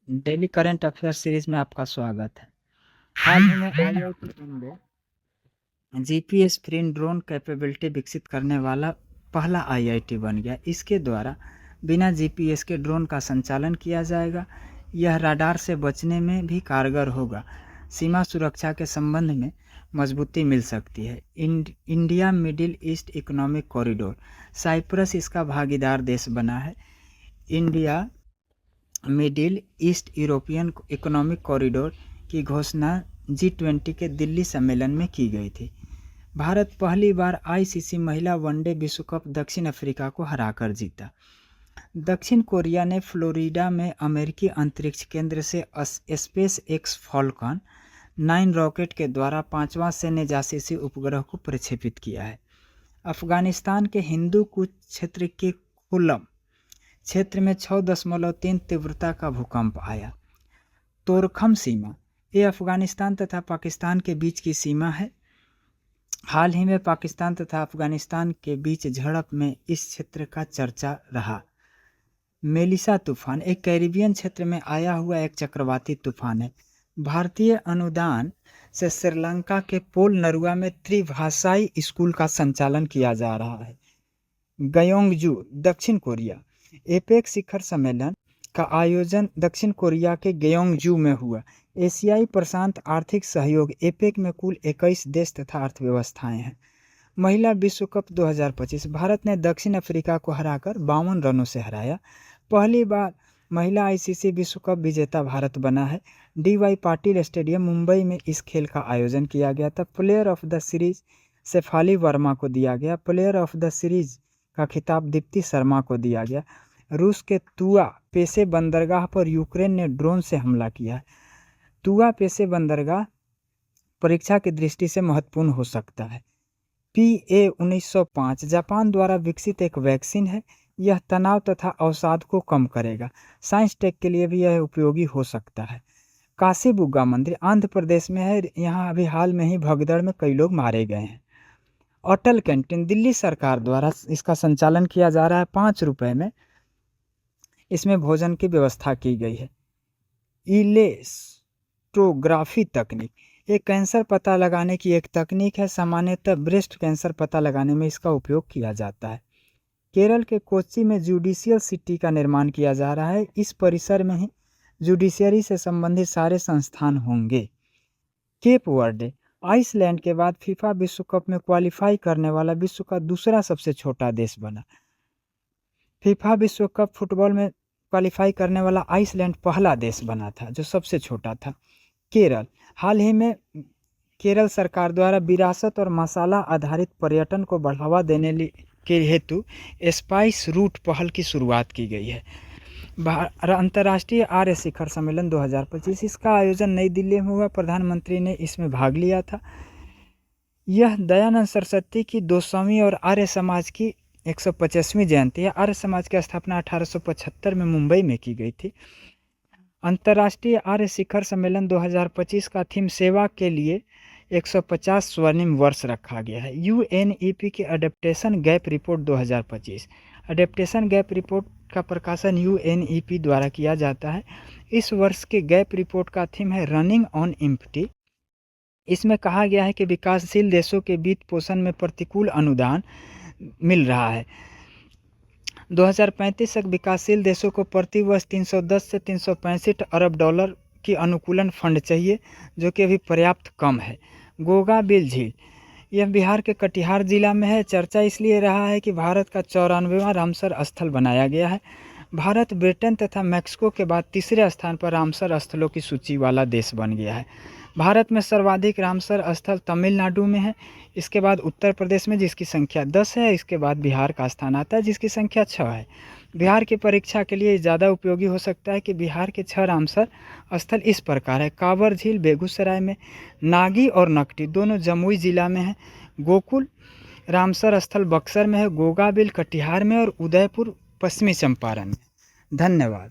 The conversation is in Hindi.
डेली करंट अफेयर सीरीज में आपका स्वागत है। हाल ही में IIT Bombay GPS free drone capability विकसित करने वाला पहला IIT बन गया। इसके द्वारा बिना जीपीएस के ड्रोन का संचालन किया जाएगा। यह राडार से बचने में भी कारगर होगा। सीमा सुरक्षा के संबंध में मजबूती मिल सकती है। India middle east economic corridor, Cyprus इसका भागीदार देश बना है। India middle east European economic corridor की घोषणा G20 के दिल्ली सम्मेलन में की गई थी। भारत पहली बार ICC महिला वनडे विश्व कप दक्षिण अफ्रीका को हराकर जीता। दक्षिण कोरिया ने फ्लोरिडा में अमेरिकी अंतरिक्ष केंद्र से स्पेस एक्स फॉल्कन 9 रॉकेट के द्वारा 5वां सैन्य जासूसी उपग्रह को प्रक्षेपित किया है। अफगानिस्तान के हिंदू कुछ क्षेत्र के कुल्लम क्षेत्र में 6.3 तीव्रता का भूकंप आया। तोरखम सीमा, ये अफगानिस्तान तथा पाकिस्तान के बीच की सीमा है। हाल ही में पाकिस्तान तथा अफगानिस्तान के बीच झड़प में इस क्षेत्र का चर्चा रहा। मेलिसा तूफान एक कैरिबियन क्षेत्र में आया हुआ एक चक्रवाती तूफान है। भारतीय अनुदान से श्रीलंका के पोल नरुआ में त्रिभाषाई स्कूल का संचालन किया जा रहा है। गयोंगजू, दक्षिण कोरिया, एपेक शिखर सम्मेलन का आयोजन दक्षिण कोरिया के गयोंगजू में हुआ। एशियाई प्रशांत आर्थिक सहयोग एपेक में कुल 21 देश तथा अर्थव्यवस्थाएं हैं। महिला विश्व कप 2025, भारत ने दक्षिण अफ्रीका को हराकर 52 रनों से हराया। पहली बार महिला ICC विश्व कप विजेता भारत बना है। DY पाटिल स्टेडियम मुंबई में इस खेल का आयोजन किया गया था। Player of the series Shefali Verma को दिया गया। प्लेयर ऑफ द सीरीज का खिताब दीप्ति शर्मा को दिया गया। रूस के तुआ पेशे बंदरगाह पर यूक्रेन ने ड्रोन से हमला किया। तुआ पेशे बंदरगाह परीक्षा की दृष्टि से महत्वपूर्ण हो सकता है। PA-1905 जापान द्वारा विकसित एक वैक्सीन है। यह तनाव तथा अवसाद को कम करेगा। साइंस टेक के लिए भी यह उपयोगी हो सकता है। काशीबुग्गा मंदिर आंध्र प्रदेश में है। यहाँ अभी हाल में ही भगदड़ में कई लोग मारे गए हैं। अटल कैंटीन दिल्ली सरकार द्वारा इसका संचालन किया जा रहा है। 5 रुपये में इसमें भोजन की व्यवस्था की गई है। इलेस्टोग्राफी तकनीक, ये कैंसर पता लगाने की एक तकनीक है। सामान्यतः ब्रेस्ट कैंसर पता लगाने में इसका उपयोग किया जाता है। केरल के कोच्चि में जुडिशियल सिटी का निर्माण किया जा रहा है। इस परिसर में ही जुडिशियरी से संबंधित सारे संस्थान होंगे। केप वर्डे आइसलैंड के बाद फीफा विश्व कप में क्वालिफाई करने वाला विश्व का दूसरा सबसे छोटा देश बना। फीफा विश्व कप फुटबॉल में क्वालिफाई करने वाला आइसलैंड पहला देश बना था जो सबसे छोटा था। केरल, हाल ही में केरल सरकार द्वारा विरासत और मसाला आधारित पर्यटन को बढ़ावा देने के हेतु स्पाइस रूट पहल की शुरुआत की गई है। अंतर्राष्ट्रीय आर्य शिखर सम्मेलन 2025, इसका आयोजन नई दिल्ली में हुआ। प्रधानमंत्री ने इसमें भाग लिया था। यह दयानंद सरस्वती की 200वीं और आर्य समाज की 150वीं जयंती है। आर्य समाज की स्थापना 1875 में मुंबई में की गई थी। अंतर्राष्ट्रीय आर्य शिखर सम्मेलन 2025 का थीम सेवा के लिए 150 स्वर्णिम वर्ष रखा गया है। UNEP की adaptation gap report 2025, adaptation gap report का प्रकाशन UNEP द्वारा किया जाता है। इस वर्ष के गैप रिपोर्ट का थीम है रनिंग ऑन एम्प्टी। इसमें कहा गया है कि विकासशील देशों के वित्त पोषण में प्रतिकूल अनुदान मिल रहा है। 2035 तक विकासशील देशों को प्रति वर्ष 310 से 365 अरब डॉलर की अनुकूलन फंड चाहिए, जो कि अभी पर्याप्त कम है। गोगा बिल झील, यह बिहार के कटिहार जिला में है। चर्चा इसलिए रहा है कि भारत का 94वां रामसर स्थल बनाया गया है। भारत ब्रिटेन तथा मैक्सिको के बाद तीसरे स्थान पर रामसर स्थलों की सूची वाला देश बन गया है। भारत में सर्वाधिक रामसर स्थल तमिलनाडु में है। इसके बाद उत्तर प्रदेश में जिसकी संख्या 10 है। इसके बाद बिहार का स्थान आता है जिसकी संख्या 6 है। बिहार की परीक्षा के लिए ज़्यादा उपयोगी हो सकता है कि बिहार के 6 रामसर स्थल इस प्रकार है। कांवर झील बेगूसराय में, नागी और नकटी दोनों जमुई जिला में है। गोकुल रामसर स्थल बक्सर में है। गोगा बिल कटिहार में और उदयपुर पश्चिमी चंपारण में। धन्यवाद।